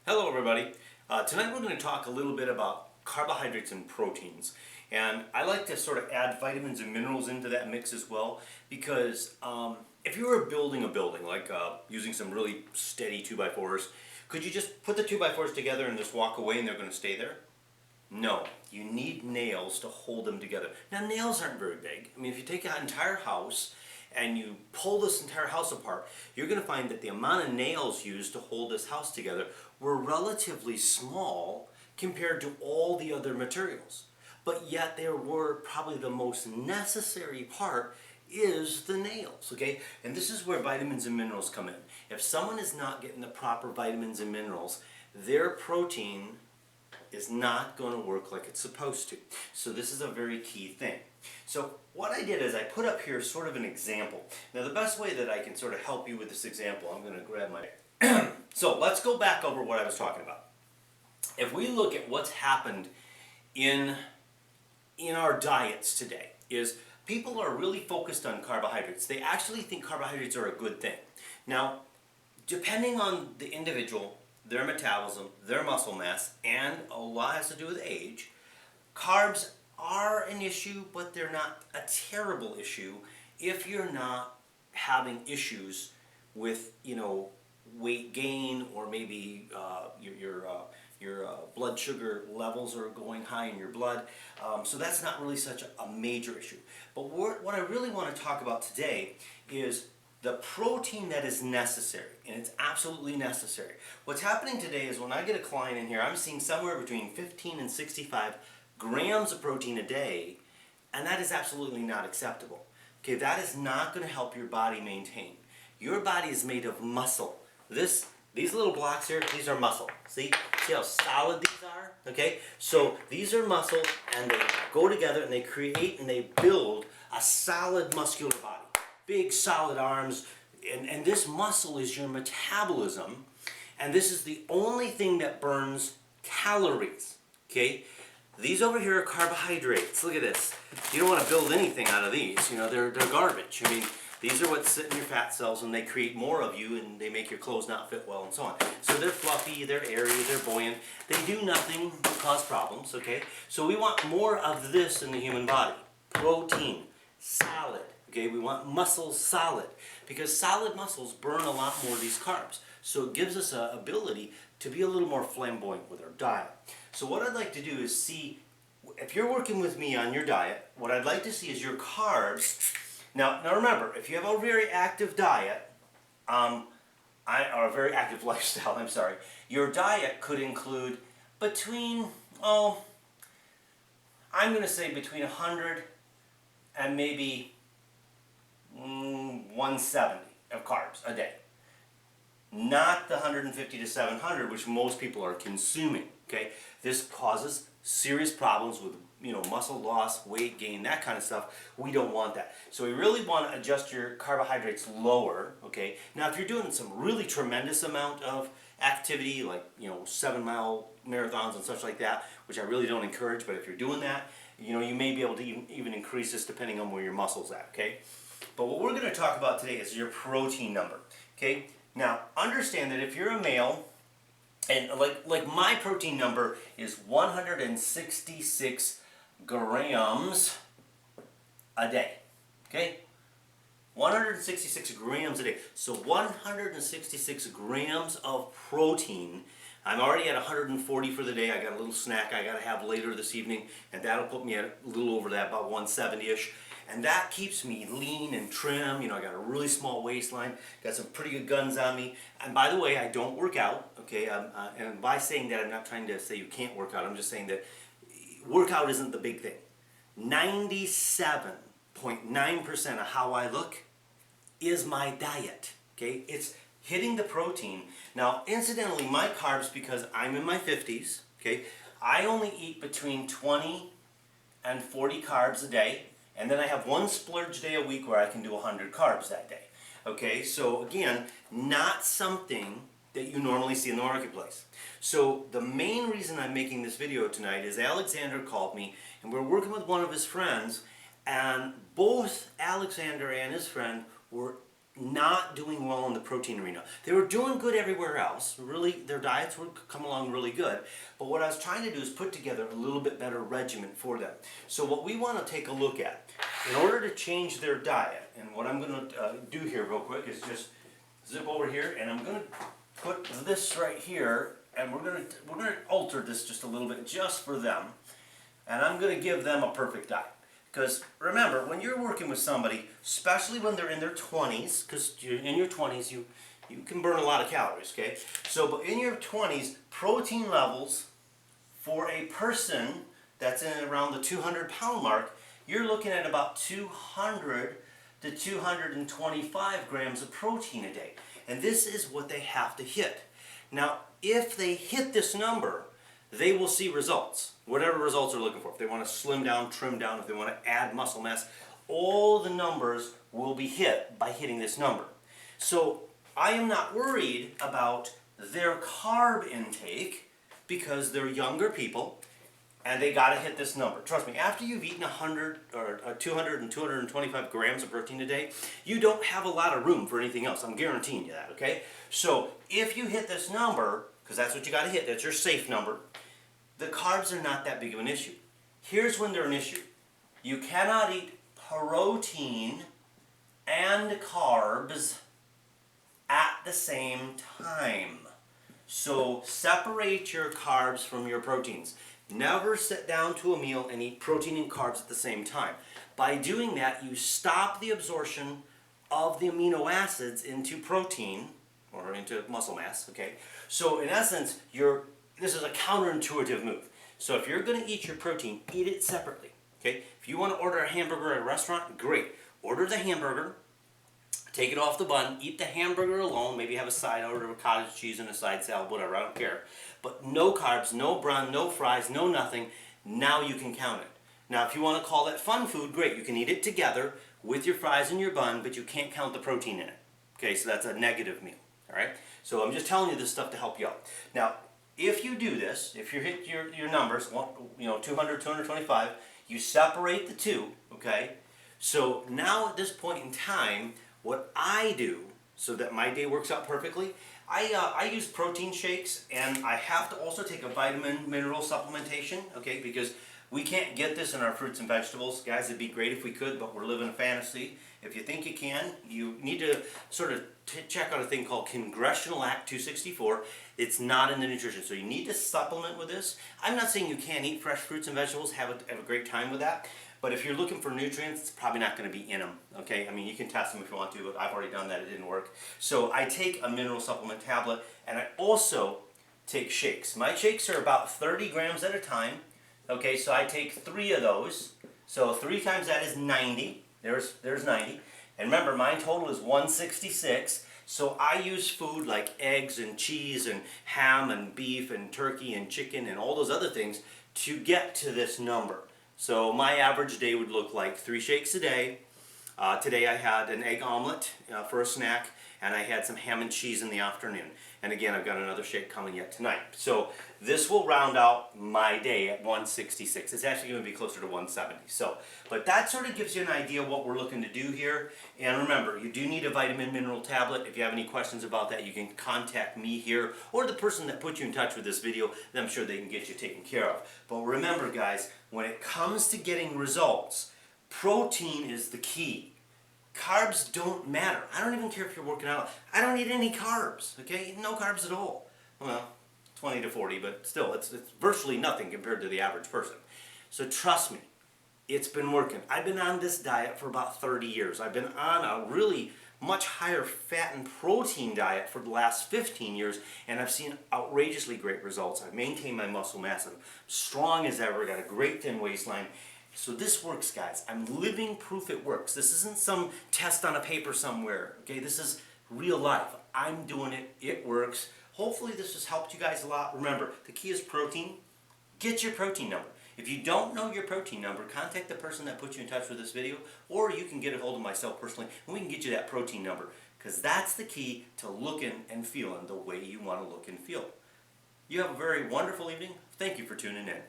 Hello everybody. Tonight we're going to talk a little bit about carbohydrates and proteins. And I like to sort of add vitamins and minerals into that mix as well because if you were building a building, like using some really steady 2x4s, could you just put the 2x4s together and just walk away and they're going to stay there? No, you need nails to hold them together. Now nails aren't very big. I mean, if you take an entire house and you pull this entire house apart, you're going to find that the amount of nails used to hold this house together were relatively small compared to all the other materials. But yet they were probably the most necessary part is the nails, okay? And this is where vitamins and minerals come in. If someone is not getting the proper vitamins and minerals, their protein is not going to work like it's supposed to. So this is a very key thing. So what I did is I put up here sort of an example. Now the best way that I can sort of help you with this example, I'm going to grab my... So let's go back over what I was talking about. If we look at what's happened in our diets today, is people are really focused on carbohydrates. They actually think carbohydrates are a good thing. Now, depending on the individual, their metabolism, their muscle mass, and a lot has to do with age, carbs are an issue, but they're not a terrible issue if you're not having issues with, weight gain, or maybe your blood sugar levels are going high in your blood. So that's not really such a major issue. But what I really want to talk about today is the protein that is necessary, and it's absolutely necessary. What's happening today is when I get a client in here, I'm seeing somewhere between 15 and 65 grams of protein a day, and that is absolutely not acceptable. Okay, that is not going to help your body maintain. Your body is made of muscle. These little blocks here, these are muscle. See how solid these are? Okay, so these are muscle, and they go together and they create and they build a solid muscular body. Big solid arms, and this muscle is your metabolism, and this is the only thing that burns calories. Okay, these over here are carbohydrates. Look at this. You don't want to build anything out of these. They're garbage. I mean, these are what sit in your fat cells, and they create more of you, and they make your clothes not fit well, and so on. So they're fluffy, they're airy, they're buoyant. They do nothing but cause problems. Okay, so we want more of this in the human body. Protein, solid. Okay, we want muscles solid, because solid muscles burn a lot more of these carbs. So it gives us an ability to be a little more flamboyant with our diet. So what I'd like to do is see, if you're working with me on your diet, what I'd like to see is your carbs. Now remember, if you have a very active diet, or a very active lifestyle, I'm sorry, your diet could include between, I'm going to say between 100 and maybe 170 of carbs a day. Not the 150 to 700, which most people are consuming. Okay, this causes serious problems with muscle loss, weight gain, that kind of stuff. We don't want that. So we really want to adjust your carbohydrates lower. Okay, now if you're doing some really tremendous amount of activity, like 7-mile marathons and such like that, which I really don't encourage, but if you're doing that, you may be able to even increase this depending on where your muscle's at. Okay. But what we're going to talk about today is your protein number. Okay? Now, understand that if you're a male, and like my protein number is 166 grams a day. Okay? 166 grams a day. So 166 grams of protein. I'm already at 140 for the day. I got a little snack I got to have later this evening, and that'll put me at a little over that, about 170-ish. And that keeps me lean and trim. I got a really small waistline, got some pretty good guns on me. And by the way, I don't work out, okay? And by saying that, I'm not trying to say you can't work out. I'm just saying that workout isn't the big thing. 97.9% of how I look is my diet, okay? It's hitting the protein. Now, incidentally, my carbs, because I'm in my 50s, okay, I only eat between 20 and 40 carbs a day. And then I have one splurge day a week where I can do 100 carbs that day. Okay, so again, not something that you normally see in the marketplace. So the main reason I'm making this video tonight is Alexander called me, and we're working with one of his friends, and both Alexander and his friend were not doing well in the protein arena. They were doing good everywhere else. Really, their diets were coming along really good. But what I was trying to do is put together a little bit better regimen for them. So what we want to take a look at, in order to change their diet, and what I'm going to do here real quick is just zip over here, and I'm going to put this right here, and we're going to alter this just a little bit just for them, and I'm going to give them a perfect diet. Because remember, when you're working with somebody, especially when they're in their 20s, because in your 20s you can burn a lot of calories, okay? So, but in your 20s, protein levels for a person that's in around the 200-pound mark, you're looking at about 200 to 225 grams of protein a day. And this is what they have to hit. Now, if they hit this number, they will see results, whatever results they're looking for. If they want to slim down, trim down, if they want to add muscle mass, all the numbers will be hit by hitting this number. So I am not worried about their carb intake because they're younger people and they got to hit this number. Trust me, after you've eaten 100 or 200 and 225 grams of protein a day, you don't have a lot of room for anything else. I'm guaranteeing you that, okay? So if you hit this number, because that's what you got to hit, that's your safe number, the carbs are not that big of an issue. Here's when they're an issue. You cannot eat protein and carbs at the same time. So separate your carbs from your proteins. Never sit down to a meal and eat protein and carbs at the same time. By doing that, you stop the absorption of the amino acids into protein or into muscle mass, okay? So in essence, this is a counterintuitive move. So if you're going to eat your protein, eat it separately, okay? If you want to order a hamburger at a restaurant, great. Order the hamburger, take it off the bun, eat the hamburger alone, maybe have a side order of cottage cheese and a side salad, whatever, I don't care. But no carbs, no bun, no fries, no nothing. Now you can count it. Now if you want to call that fun food, great. You can eat it together with your fries and your bun, but you can't count the protein in it. Okay, so that's a negative meal, all right? So I'm just telling you this stuff to help you out. Now, if you do this, if you hit your numbers, 200, 225, you separate the two, okay? So now at this point in time, what I do so that my day works out perfectly, I use protein shakes, and I have to also take a vitamin mineral supplementation, okay? Because we can't get this in our fruits and vegetables. Guys, it'd be great if we could, but we're living a fantasy. If you think you can, you need to sort of check out a thing called Congressional Act 264. It's not in the nutrition, so you need to supplement with this. I'm not saying you can't eat fresh fruits and vegetables, have a great time with that, but if you're looking for nutrients, it's probably not going to be in them, okay? I mean, you can test them if you want to, but I've already done that, it didn't work. So I take a mineral supplement tablet, and I also take shakes. My shakes are about 30 grams at a time, okay? So I take 3 of those, so 3 times that is 90. There's 90. And remember, my total is 166. So I use food like eggs and cheese and ham and beef and turkey and chicken and all those other things to get to this number. So my average day would look like 3 shakes a day. Today I had an egg omelet for a snack, and I had some ham and cheese in the afternoon. And again, I've got another shake coming yet tonight. So this will round out my day at 166. It's actually going to be closer to 170. So, but that sort of gives you an idea of what we're looking to do here. And remember, you do need a vitamin mineral tablet. If you have any questions about that, you can contact me here or the person that put you in touch with this video. Then I'm sure they can get you taken care of. But remember, guys, when it comes to getting results, protein is the key. Carbs don't matter. I don't even care if you're working out. I don't eat any carbs, okay? No carbs at all. Well, 20 to 40, but still, it's virtually nothing compared to the average person. So trust me, it's been working. I've been on this diet for about 30 years. I've been on a really much higher fat and protein diet for the last 15 years, and I've seen outrageously great results. I've maintained my muscle mass. I'm strong as ever, got a great thin waistline. So this works, guys. I'm living proof it works. This isn't some test on a paper somewhere, okay? This is real life. I'm doing it. It works. Hopefully this has helped you guys a lot. Remember, the key is protein. Get your protein number. If you don't know your protein number, contact the person that put you in touch with this video, or you can get a hold of myself personally, and we can get you that protein number, because that's the key to looking and feeling the way you want to look and feel. You have a very wonderful evening. Thank you for tuning in.